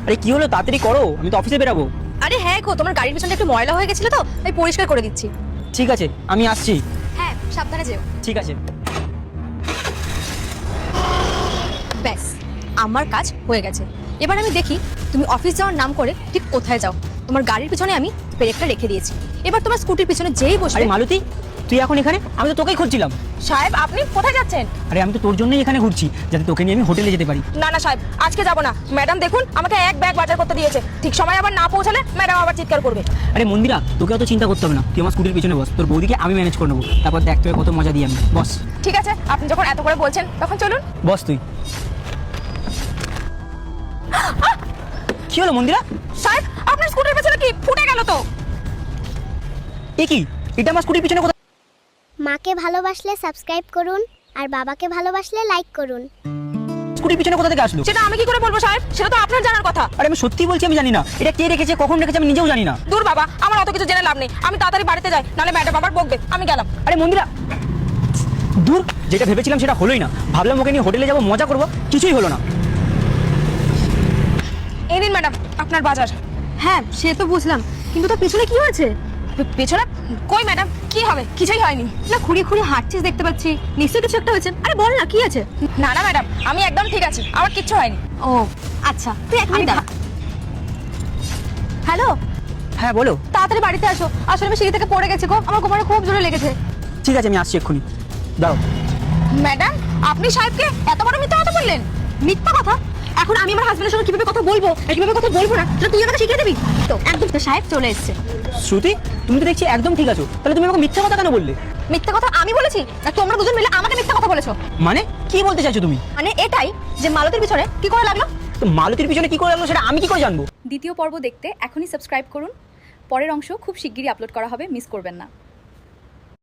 আরে কি হলো, তাড়াতাড়ি করো, আমি তো অফিসে বেরাবো। আরে হ্যাঁ গো, তোমার গাড়ির পিছনে একটু ময়লা হয়ে গেছিল তো, তাই পরিষ্কার করে দিচ্ছি। ঠিক আছে, আমি আসছি। হ্যাঁ, সাবধানে যেও। ঠিক আছে। ব্যাস, আমার কাজ হয়ে গেছে। এবার আমি দেখি তুমি অফিস যাওয়ার নাম করে ঠিক কোথায় যাও। তোমার গাড়ির পিছনে আমি ব্রেকটা রেখে দিয়েছি। এবার তোমার স্কুটির পিছনে যেই বসবে। আরে মালতী, তুই এখন এখানে? আমি তো তোকেই খুঁজছিলাম। সাহেব, আপনি কোথায় যাচ্ছেন? আরে আমি তো তোর জন্যই এখানে ঘুরছি, যাতে তোকে নিয়ে আমি হোটেলে যেতে পারি। না না সাহেব, আজকে যাব না। ম্যাডাম দেখুন, আমাকে এক ব্যাগ বাজার করতে দিয়েছে, ঠিক সময় আবার না পৌঁছালে ম্যাডাম আবার চিৎকার করবে। আরে মন্দিরা, তোকে অত চিন্তা করতে হবে না, তুই আমার স্কুটির পিছনে বস, তোর বৌদিকে আমি ম্যানেজ করে নেবো, তারপর দেখতে হবে কত মজা দিই আমি। বস। ঠিক আছে, আপনি যখন এত করে বলছেন তখন চলুন। বস তুই। কি হলো মন্দিরা? সাহেব, আপনার স্কুটির পেছনে কি ফুটে গেল তো? এ কি, এটা আমার স্কুটির পিছনে কোথায়? মাকে ভালোবাসলে সাবস্ক্রাইব করুন আর বাবাকে ভালোবাসলে লাইক করুন। স্কুটির পিছনে কোথা থেকে আসলো? সেটা আমি কি করে বলবো সাহেব? সেটা তো আপনার জানার কথা। আরে আমি সত্যি বলছি, আমি জানি না এটা কে রেখেছে, কখন রেখেছে, আমি নিজেও জানি না। দূর বাবা, আমার অত কিছু জেনে লাভ নেই। আমি তাড়াতাড়ি বাড়িতে যাই, নাহলে ম্যাডাম আবার বকবে। আমি গেলাম। আরে মন্দিরা, দূর, যেটা ভেবেছিলাম সেটা হলোই না। ভাবলাম ওকে নিয়ে হোটেলে যাবো, মজা করবো, কিছুই হলো না। এই নিন ম্যাডাম আপনার বাজার। হ্যাঁ, সে তো বুঝলাম, কিন্তু তার পিছনে কি হয়েছে? পেছনে? কই ম্যাডাম, কি হবে? কিছুই হয়নি। না, খুঁড়িয়ে খুঁড়িয়ে হাঁটছিস দেখতে পাচ্ছি, নিশ্চয়ই কিছু একটা হয়েছে। আরে বল না, কি আছে? না না ম্যাডাম, আমি একদম ঠিক আছি, আমার কিচ্ছু হয়নি। ও আচ্ছা, তুই এক মিনিট দাঁড়া। হ্যালো, হ্যাঁ বলো। তাড়াতাড়ি বাড়িতে আসো। আসলে আমি সিঁড়ি থেকে পড়ে গেছি গো, আমার কোমরে খুব জোরে লেগেছে। ঠিক আছে, আমি আসছি এক্ষুনি, দাও। ম্যাডাম, আপনি সাহেবকে এত বড় মিথ্যা কথা বললেন? মিথ্যা কথা? এখন আমি আমার হাজবেন্ডের সঙ্গে কিভাবে কথা বলবো আর কিভাবে কথা বলবো না, সেটা তুই আমাকে শিখিয়ে দিবি তো? একদম, তো সাহেব চলে এসেছে। শ্রুতি, তুমি তো দেখছি একদম ঠিক আছো, তাহলে তুমি আমাকে মিথ্যা কথা কেন বললে? মিথ্যা কথা আমি বলেছি না তোমরা দুজন মিলে আমাকে মিথ্যা কথা বলেছো? মানে কি বলতে চাইছো তুমি? মানে এটাই যে মালতীর পিছনে কি করে লাগলো। তো মালতীর পিছনে কি করে লাগলো সেটা আমি কি করে জানবো? দ্বিতীয় পর্ব দেখতে এখনই সাবস্ক্রাইব করুন। পরের অংশ খুব শিগগিরই আপলোড করা হবে, মিস করবেন না।